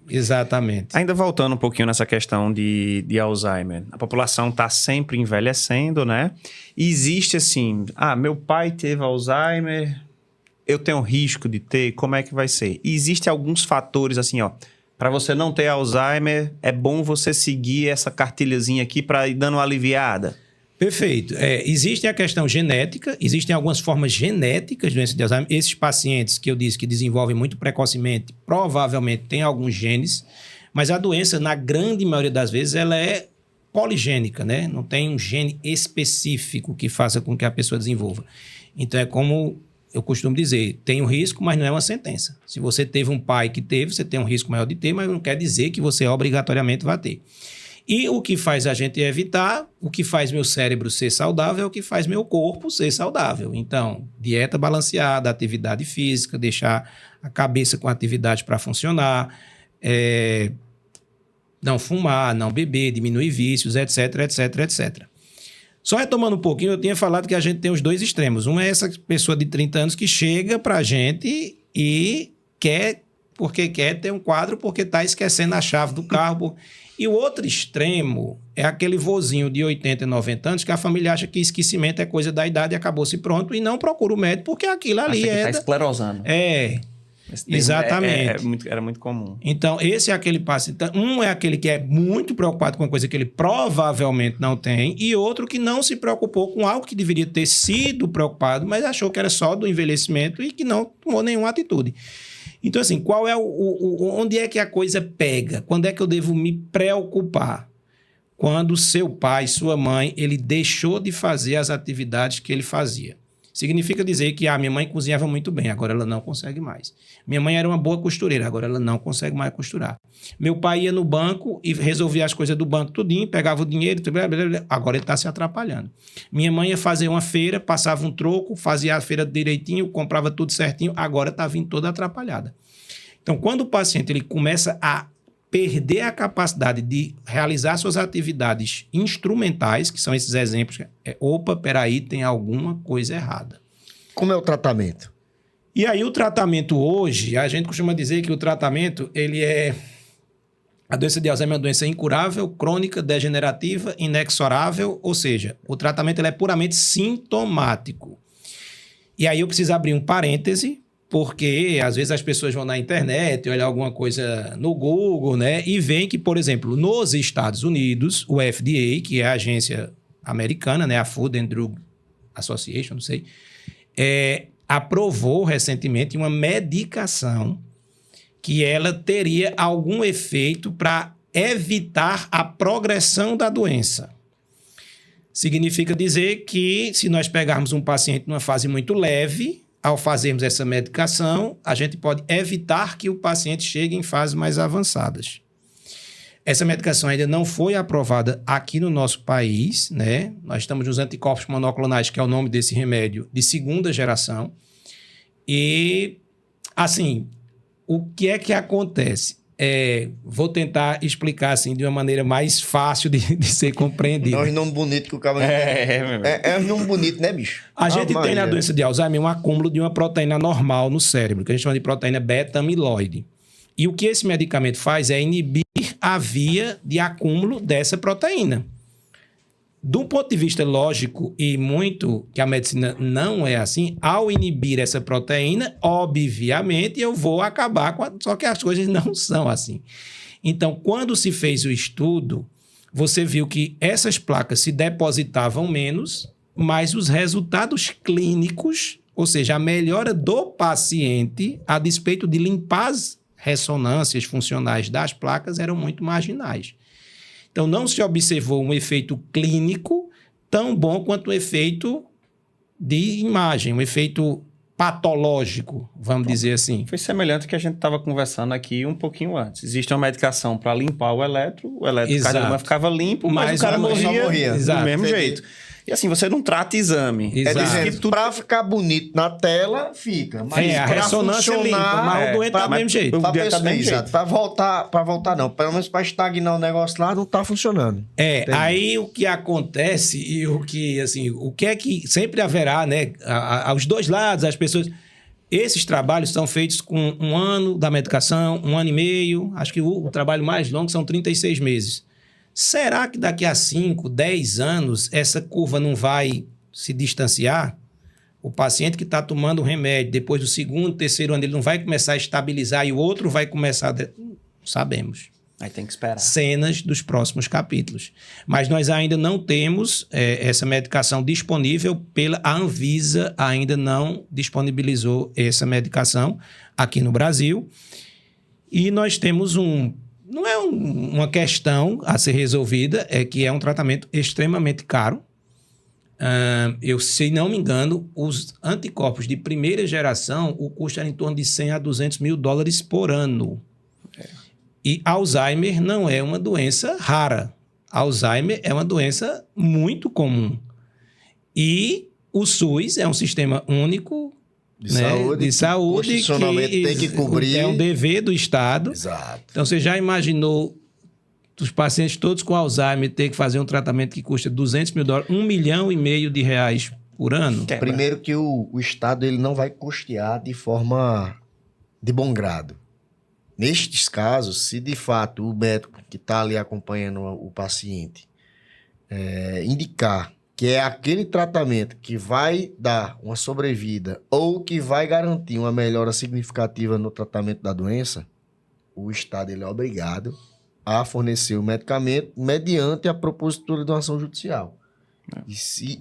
Exatamente. Ainda voltando um pouquinho nessa questão de Alzheimer, a população está sempre envelhecendo, né? E existe assim, meu pai teve Alzheimer, eu tenho risco de ter, como é que vai ser? E existem alguns fatores assim, para você não ter Alzheimer, é bom você seguir essa cartilhazinha aqui para ir dando uma aliviada. Perfeito. Existe a questão genética, existem algumas formas genéticas de doença de Alzheimer. Esses pacientes que eu disse que desenvolvem muito precocemente, provavelmente têm alguns genes, mas a doença, na grande maioria das vezes, ela é poligênica, né? Não tem um gene específico que faça com que a pessoa desenvolva. Então, é como eu costumo dizer, tem um risco, mas não é uma sentença. Se você teve um pai que teve, você tem um risco maior de ter, mas não quer dizer que você obrigatoriamente vai ter. E o que faz a gente evitar, o que faz meu cérebro ser saudável, é o que faz meu corpo ser saudável. Então, dieta balanceada, atividade física, deixar a cabeça com atividade para funcionar, não fumar, não beber, diminuir vícios, etc, etc, etc. Só retomando um pouquinho, eu tinha falado que a gente tem os dois extremos. Um é essa pessoa de 30 anos que chega para a gente e quer, porque quer ter um quadro, porque está esquecendo a chave do carro. E o outro extremo é aquele vozinho de 80 e 90 anos que a família acha que esquecimento é coisa da idade e acabou-se pronto e não procura o médico porque aquilo ali está esclerosando. Exatamente. Era muito comum. Então, esse é aquele paciente. Um é aquele que é muito preocupado com uma coisa que ele provavelmente não tem e outro que não se preocupou com algo que deveria ter sido preocupado, mas achou que era só do envelhecimento e que não tomou nenhuma atitude. Então, assim, qual é onde é que a coisa pega? Quando é que eu devo me preocupar? Quando seu pai, sua mãe, ele deixou de fazer as atividades que ele fazia. Significa dizer que minha mãe cozinhava muito bem, agora ela não consegue mais. Minha mãe era uma boa costureira, agora ela não consegue mais costurar. Meu pai ia no banco e resolvia as coisas do banco tudinho, pegava o dinheiro, agora ele está se atrapalhando. Minha mãe ia fazer uma feira, passava um troco, fazia a feira direitinho, comprava tudo certinho, agora está vindo toda atrapalhada. Então, quando o paciente ele começa a perder a capacidade de realizar suas atividades instrumentais, que são esses exemplos, peraí, tem alguma coisa errada. Como é o tratamento? E aí o tratamento hoje, a gente costuma dizer que o tratamento, ele é... A doença de Alzheimer é uma doença incurável, crônica, degenerativa, inexorável, ou seja, o tratamento ele é puramente sintomático. E aí eu preciso abrir um parêntese, porque às vezes as pessoas vão na internet, olhar alguma coisa no Google, né? E veem que, por exemplo, nos Estados Unidos, o FDA, que é a agência americana, né? A Food and Drug Association, não sei, aprovou recentemente uma medicação que ela teria algum efeito para evitar a progressão da doença. Significa dizer que se nós pegarmos um paciente numa fase muito leve, ao fazermos essa medicação, a gente pode evitar que o paciente chegue em fases mais avançadas. Essa medicação ainda não foi aprovada aqui no nosso país, né? Nós estamos nos anticorpos monoclonais, que é o nome desse remédio, de segunda geração. E, assim, o que é que acontece? Vou tentar explicar assim de uma maneira mais fácil de ser compreendido. Não é um nome bonito que o cara... É um nome bonito, né, bicho? A gente tem na doença de Alzheimer um acúmulo de uma proteína normal no cérebro, que a gente chama de proteína beta-amiloide. E o que esse medicamento faz é inibir a via de acúmulo dessa proteína. Do ponto de vista lógico e muito que a medicina não é assim, ao inibir essa proteína, obviamente eu vou acabar com só que as coisas não são assim. Então, quando se fez o estudo, você viu que essas placas se depositavam menos, mas os resultados clínicos, ou seja, a melhora do paciente, a despeito de limpar as ressonâncias funcionais das placas, eram muito marginais. Então, não se observou um efeito clínico tão bom quanto o efeito de imagem, um efeito patológico, vamos dizer assim. Foi semelhante ao que a gente estava conversando aqui um pouquinho antes. Existe uma medicação para limpar o eletrocardiograma ficava limpo, mas o cara morria do mesmo jeito. E assim, você não trata exame. Exato. É dizendo, para ficar bonito na tela, fica. Mas a ressonância limpa, mas o doente tá do mesmo jeito. Para voltar não. Pelo menos para estagnar o negócio lá, não tá funcionando. Aí o que acontece e o que é que sempre haverá, né? Aos dois lados, as pessoas... Esses trabalhos são feitos com 1 ano da medicação, 1 ano e meio. Acho que o trabalho mais longo são 36 meses. Será que daqui a 5, 10 anos, essa curva não vai se distanciar? O paciente que está tomando o remédio, depois do 2º, 3º ano, ele não vai começar a estabilizar e o outro vai começar... Sabemos. Aí tem que esperar. Cenas dos próximos capítulos. Mas nós ainda não temos essa medicação disponível, a Anvisa ainda não disponibilizou essa medicação aqui no Brasil. E nós temos não é uma questão a ser resolvida, é que é um tratamento extremamente caro. Se não me engano, os anticorpos de primeira geração, o custo era em torno de 100 a 200 mil dólares por ano. E Alzheimer não é uma doença rara. Alzheimer é uma doença muito comum. E o SUS é um sistema único de saúde que tem que cobrir. É um dever do Estado. Exato. Então, você já imaginou os pacientes todos com Alzheimer ter que fazer um tratamento que custa 200 mil dólares, R$1,5 milhão por ano? Primeiro que o Estado ele não vai custear de forma de bom grado. Nestes casos, se de fato o médico que está ali acompanhando o paciente indicar que é aquele tratamento que vai dar uma sobrevida ou que vai garantir uma melhora significativa no tratamento da doença, o Estado ele é obrigado a fornecer o medicamento mediante a propositura de uma ação judicial.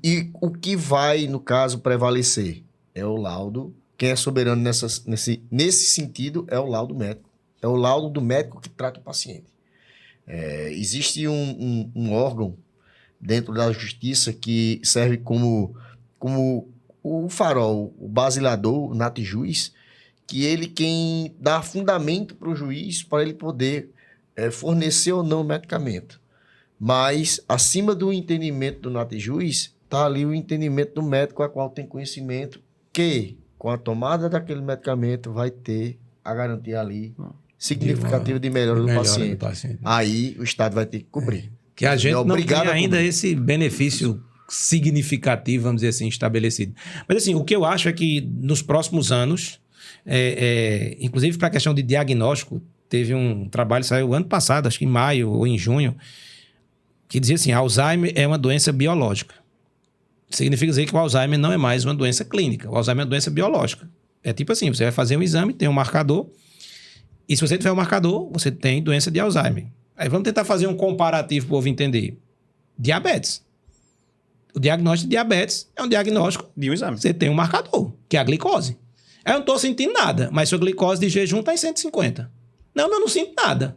E o que vai, no caso, prevalecer é o laudo. Quem é soberano nesse sentido é o laudo médico. É o laudo do médico que trata o paciente. Existe um órgão dentro da justiça que serve como o farol, o basilador, o natijuiz, que ele quem dá fundamento para o juiz para ele poder fornecer ou não o medicamento. Mas, acima do entendimento do natijuiz, está ali o entendimento do médico a qual tem conhecimento que, com a tomada daquele medicamento, vai ter a garantia ali significativa de melhora do paciente. Aí o Estado vai ter que cobrir. Que a gente não tem ainda esse benefício significativo, vamos dizer assim, estabelecido. Mas assim, o que eu acho é que nos próximos anos, inclusive para a questão de diagnóstico, teve um trabalho, saiu ano passado, acho que em maio ou em junho, que dizia assim, Alzheimer é uma doença biológica. Significa dizer que o Alzheimer não é mais uma doença clínica. O Alzheimer é uma doença biológica. É tipo assim, você vai fazer um exame, tem um marcador, e se você tiver um marcador, você tem doença de Alzheimer. Aí vamos tentar fazer um comparativo para o povo entender. Diabetes. O diagnóstico de diabetes é um diagnóstico de um exame. Você tem um marcador, que é a glicose. Eu não estou sentindo nada, mas sua glicose de jejum está em 150. Não, eu não sinto nada.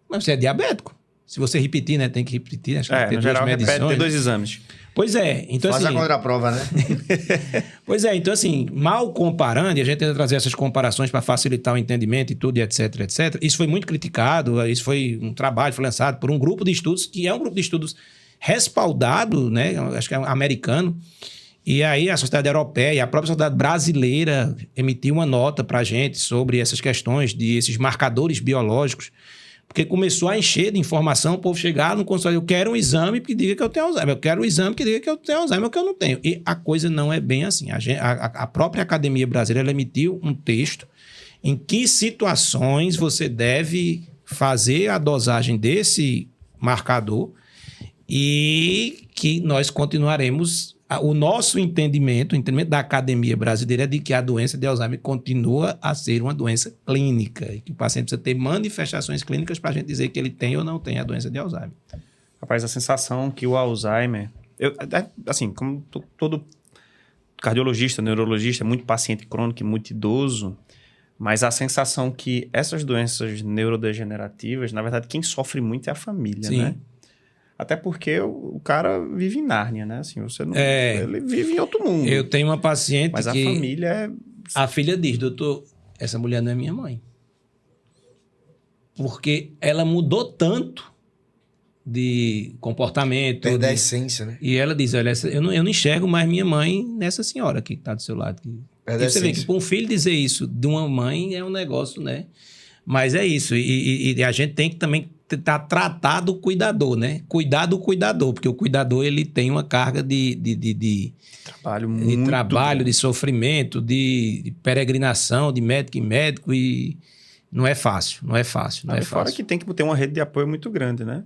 Mas você é diabético. Se você repetir, né? Tem que repetir. Acho que tem no geral, repete, tem 2 exames. Pois é. Então, Faz assim, a contraprova, né? Pois é. Então, assim, mal comparando, e a gente tenta trazer essas comparações para facilitar o entendimento e tudo, e etc, etc. Isso foi muito criticado. Isso foi um trabalho, foi lançado por um grupo de estudos, que é um grupo de estudos respaldado, né? Acho que é americano. E aí a sociedade europeia e a própria sociedade brasileira emitiu uma nota para a gente sobre essas questões esses marcadores biológicos, porque começou a encher de informação, o povo chegar no consultório, eu quero um exame que diga que eu tenho Alzheimer, eu quero um exame que diga que eu tenho Alzheimer, que eu não tenho. E a coisa não é bem assim. A própria Academia Brasileira emitiu um texto em que situações você deve fazer a dosagem desse marcador e que nós continuaremos... O nosso entendimento, o entendimento da Academia Brasileira é de que a doença de Alzheimer continua a ser uma doença clínica e que o paciente precisa ter manifestações clínicas para a gente dizer que ele tem ou não tem a doença de Alzheimer. Rapaz, a sensação que o Alzheimer... assim, como todo cardiologista, neurologista, muito paciente crônico e muito idoso, mas a sensação que essas doenças neurodegenerativas, na verdade, quem sofre muito é a família, Sim. né? Até porque o cara vive em Nárnia, né? Assim, você não, ele vive em outro mundo. Eu tenho uma paciente mas que... a família é... A filha diz, doutor, essa mulher não é minha mãe. Porque ela mudou tanto de comportamento. Perde a essência, né? E ela diz, olha, eu não enxergo mais minha mãe nessa senhora aqui que está do seu lado. Perde a você vê essência. que para um filho dizer isso de uma mãe é um negócio, né? Mas é isso. E a gente tem que também tentar tratar do cuidador, né? Cuidar do cuidador, porque o cuidador ele tem uma carga de Trabalho de muito trabalho, grande. de sofrimento, de peregrinação, de médico em médico e não é fácil, não é fácil, não é E fora fácil. que tem que ter uma rede de apoio muito grande, né?